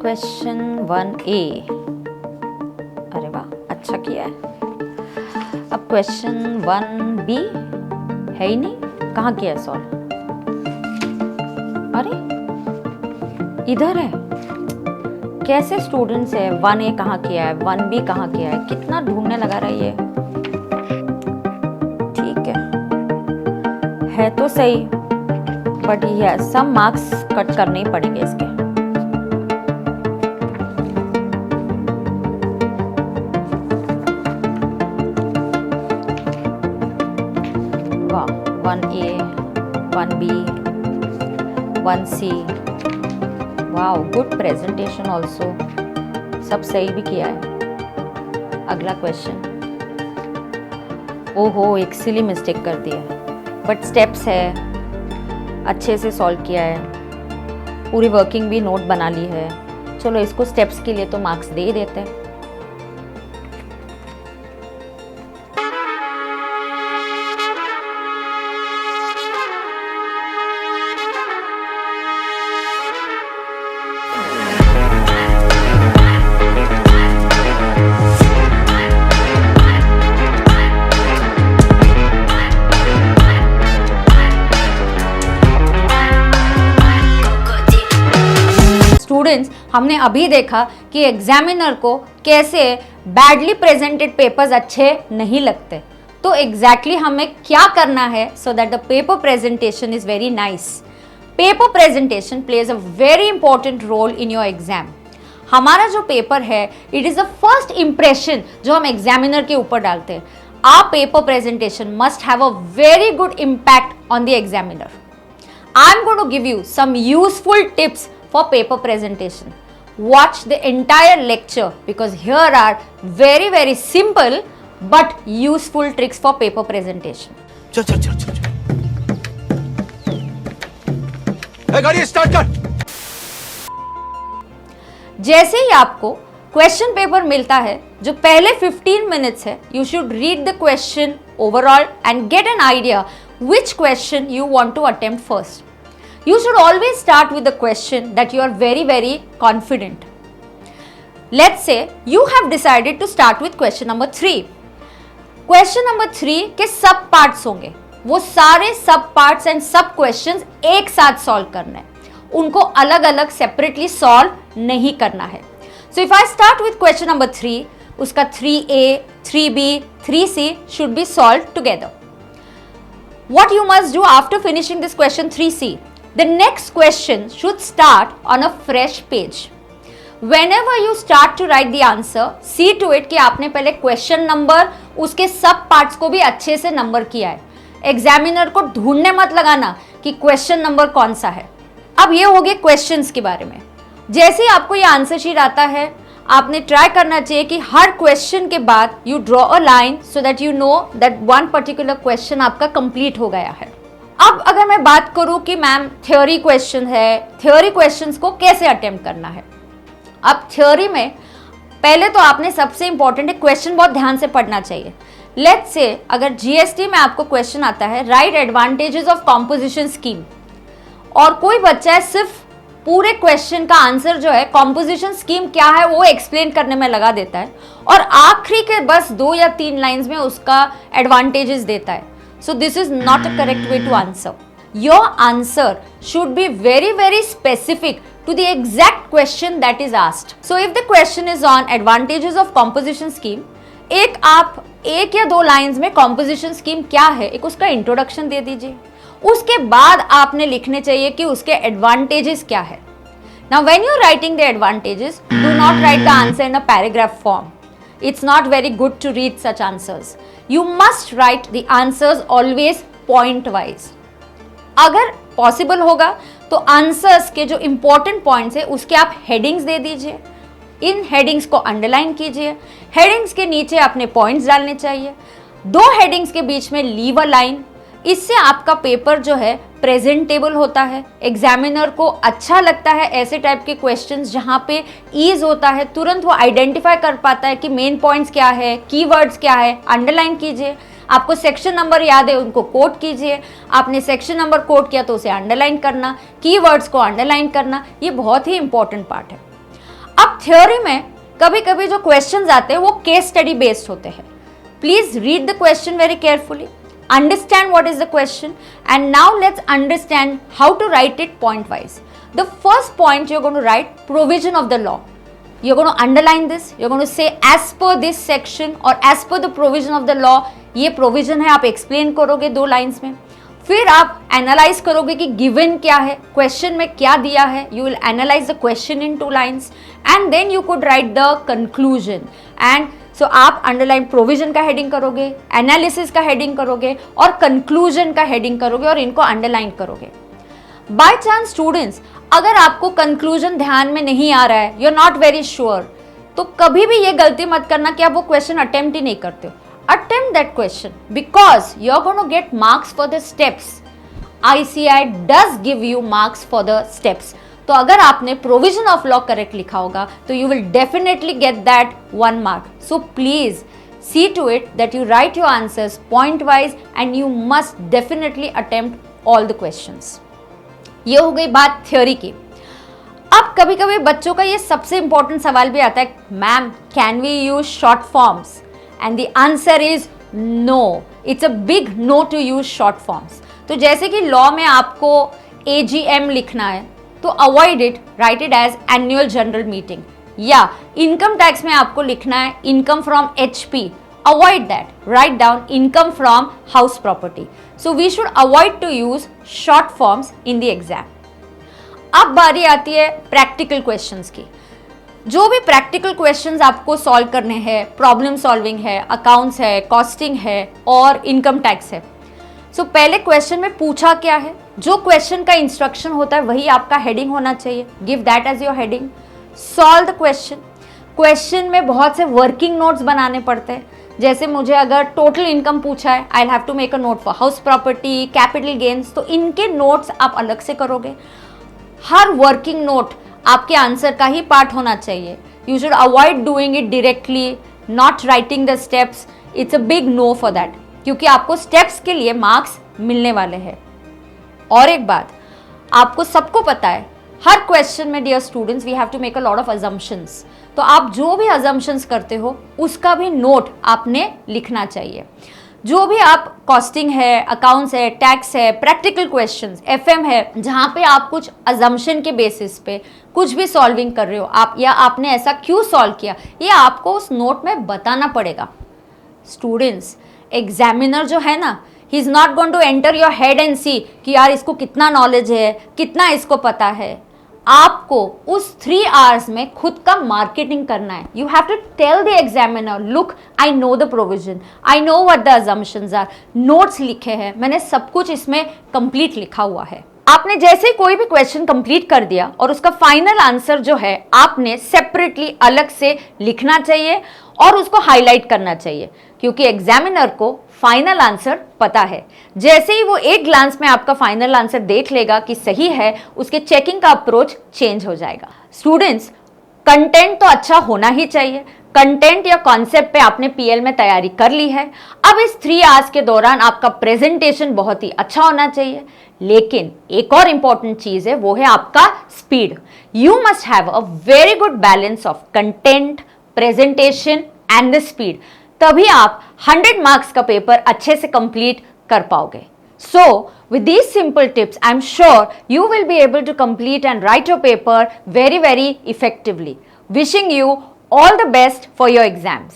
Question 1A, अरे वाह अच्छा किया है। अब क्वेश्चन 1B है ही नहीं, कहाँ किया है सॉल्व? अरे इधर है। कैसे स्टूडेंट्स है, 1A कहाँ किया है, 1B कहाँ किया है, कितना ढूंढने लगा रहा है ये। ठीक है तो सही, बट ये सब मार्क्स कट करने ही पड़ेंगे इसके। वाह, 1A, 1B, 1C, wow good presentation also, सब सही भी किया है। अगला क्वेश्चन, ओहो एक सिली मिस्टेक कर दिया है, बट स्टेप्स है, अच्छे से सॉल्व किया है, पूरी वर्किंग भी नोट बना ली है। चलो इसको स्टेप्स के लिए तो मार्क्स दे ही देते हैं। स्टूडेंट्स, हमने अभी देखा कि एग्जामिनर को कैसे बैडली प्रेजेंटेड पेपर्स अच्छे नहीं लगते, तो एग्जैक्टली हमें क्या करना है so that the paper presentation is very nice. Paper presentation plays a very important role in your exam. हमारा जो पेपर है it is the first impression जो हम एग्जामिनर के ऊपर डालते हैं। Our paper presentation must have a very good impact on the examiner. I am going to give you some useful tips for paper presentation. Watch the entire lecture because here are very simple but useful tricks for paper presentation. चल चल चल चल गाड़ी start कर। जैसे ही आपको question paper मिलता है, जो पहले 15 मिनट्स है, you should read the question overall and get an idea which question you want to attempt first. You should always start with the question that you are very confident. Let's say you have decided to start with question number 3. Question number 3 के सब parts होंगे, वो सारे सब parts and सब questions एक साथ solve करना है, उनको अलग अलग सेपरेटली सॉल्व नहीं करना है। So if I start with question number 3, उसका 3A, 3B, 3C should be solved together. What you must do after finishing this question 3C? The next question should start on a fresh page. Whenever you start to write the answer, see to it कि आपने पहले question number उसके सब parts को भी अच्छे से number किया है। एग्जामिनर को ढूंढने मत लगाना कि क्वेश्चन नंबर कौन सा है। अब ये हो गए क्वेश्चंस के बारे में। जैसे ही आपको ये आंसर शीट आता है, आपने ट्राई करना चाहिए कि हर क्वेश्चन के बाद you draw a line so that you know that one particular question आपका कंप्लीट हो गया है। अब अगर मैं बात करूं कि मैम थ्योरी क्वेश्चन है, थ्योरी क्वेश्चंस को कैसे अटेम्प्ट करना है। अब थ्योरी में पहले तो आपने सबसे इंपॉर्टेंट है क्वेश्चन बहुत ध्यान से पढ़ना चाहिए। लेट्स से अगर जीएसटी में आपको क्वेश्चन आता है right advantages of composition scheme, और कोई बच्चा है सिर्फ पूरे क्वेश्चन का आंसर जो है कॉम्पोजिशन स्कीम क्या है वो एक्सप्लेन करने में लगा देता है, और आखिरी के बस 2 या 3 लाइंस में उसका एडवांटेजेस देता है। So this is not a correct way to answer. Your answer should be very specific to the exact question that is asked. So if the question is on advantages of composition scheme, आप 1 या 2 lines में composition scheme क्या है एक उसका introduction दे दीजिए। उसके बाद आपने लिखने चाहिए कि उसके advantages क्या है। Now when you are writing the advantages, do not write the answer in a paragraph form. It's not very good to read such answers. You must write the answers always point wise. अगर possible होगा तो answers के जो important points है उसके आप headings दे दीजिए, इन headings को अंडरलाइन कीजिए, हेडिंग्स के नीचे अपने पॉइंट्स डालने चाहिए, 2 हेडिंग्स के बीच में लीव अ लाइन। इससे आपका पेपर जो है प्रेजेंटेबल होता है, एग्जामिनर को अच्छा लगता है ऐसे टाइप के क्वेश्चंस जहाँ पे ईज होता है, तुरंत वो आइडेंटिफाई कर पाता है कि मेन पॉइंट्स क्या है, कीवर्ड्स क्या है, अंडरलाइन कीजिए। आपको सेक्शन नंबर याद है, उनको कोट कीजिए। आपने सेक्शन नंबर कोट किया तो उसे अंडरलाइन करना, कीवर्ड्स को अंडरलाइन करना, ये बहुत ही इंपॉर्टेंट पार्ट है। अब थ्योरी में कभी कभी जो क्वेश्चंस आते हैं वो केस स्टडी बेस्ड होते हैं। Please read the question very carefully, understand what is the question, and now let's understand how to write it point wise. The first point you're going to write provision of the law. You're going to underline this, you're going to say as per this section or as per the provision of the law. ये provision है, आप explain करोगे 2 lines में। फिर आप analyse करोगे कि given क्या है, क्वेश्चन में क्या दिया है। You will analyse the question in 2 lines and then you could write the conclusion. And so आप अंडरलाइन प्रोविजन का हेडिंग करोगे, एनालिसिस का हेडिंग करोगे और कंक्लूजन का हेडिंग करोगे और इनको अंडरलाइन करोगे। बाय चांस स्टूडेंट्स, अगर आपको कंक्लूजन ध्यान में नहीं आ रहा है, you are not very sure, तो कभी भी ये गलती मत करना कि आप वो क्वेश्चन अटेम्प्ट ही नहीं करते हो। Attempt that question because you're going to get marks for the steps. ICI does give you marks for the steps. तो अगर आपने provision of law correct लिखा होगा तो you will definitely get that 1 mark. So please see to it that you write your answers point wise and you must definitely attempt all the questions. ये हो गई बात थ्योरी की। अब कभी कभी बच्चों का ये सबसे इंपॉर्टेंट सवाल भी आता है, ma'am can we use short forms? And the answer is no. It's a big no to use short forms. तो जैसे कि लॉ में आपको AGM लिखना है तो avoid it, write it as annual general meeting. या इनकम टैक्स में आपको लिखना है income from HP, avoid that, write down income from house property. So we should avoid to use short forms in the exam. अब बारी आती है practical questions की। जो भी प्रैक्टिकल क्वेश्चंस आपको सॉल्व करने हैं, प्रॉब्लम सॉल्विंग है, अकाउंट्स है, कॉस्टिंग है और इनकम टैक्स है। सो पहले क्वेश्चन में पूछा क्या है, जो क्वेश्चन का इंस्ट्रक्शन होता है वही आपका हेडिंग होना चाहिए। Give that as your heading. Solve the question. Question में बहुत से वर्किंग नोट्स बनाने पड़ते हैं। जैसे मुझे अगर टोटल इनकम पूछा है, I have to make a note for house property, capital gains, तो इनके नोट्स आप अलग से करोगे। हर वर्किंग नोट आपके आंसर का ही पार्ट होना चाहिए। You should avoid doing it directly, not writing the steps. It's a big no for that, क्योंकि आपको स्टेप्स के लिए मार्क्स मिलने वाले हैं। और एक बात आपको सबको पता है, हर क्वेश्चन में dear students we have to make a lot of assumptions. तो आप जो भी अजम्पशंस करते हो उसका भी नोट आपने लिखना चाहिए। जो भी आप कॉस्टिंग है, अकाउंट्स है, टैक्स है, प्रैक्टिकल क्वेश्चंस, FM है, जहाँ पे आप कुछ अजम्पशन के बेसिस पे कुछ भी सॉल्विंग कर रहे हो आप, या आपने ऐसा क्यों सॉल्व किया, ये आपको उस नोट में बताना पड़ेगा। स्टूडेंट्स, एग्जामिनर जो है ना, he is not going to enter your head and see कि यार इसको कितना नॉलेज है, कितना इसको पता है। आपको उस 3 hours में खुद का मार्केटिंग करना है। You have to tell the examiner, look I know the provision, I know what the assumptions are, notes लिखे हैं, मैंने सब कुछ इसमें कंप्लीट लिखा हुआ है। आपने जैसे ही कोई भी क्वेश्चन कंप्लीट कर दिया और उसका फाइनल आंसर जो है आपने सेपरेटली अलग से लिखना चाहिए और उसको हाईलाइट करना चाहिए, क्योंकि एग्जामिनर को फाइनल आंसर पता है। जैसे ही वो एक ग्लांस में आपका फाइनल आंसर देख लेगा कि सही है, उसके चेकिंग का अप्रोच चेंज हो जाएगा। स्टूडेंट्स, कंटेंट तो अच्छा होना ही चाहिए। कंटेंट या कॉन्सेप्ट पे आपने PL में तैयारी कर ली है। अब इस 3 hours के दौरान आपका प्रेजेंटेशन बहुत ही अच्छा होना चाहिए। लेकिन एक और इंपॉर्टेंट चीज है, वो है आपका speed. You must have a very good balance of content, presentation and the speed, तभी आप 100 मार्क्स का पेपर अच्छे से कंप्लीट कर पाओगे। So, with these simple tips, I'm sure you will be able to complete and write your paper very, very effectively. Wishing you all the best for your exams.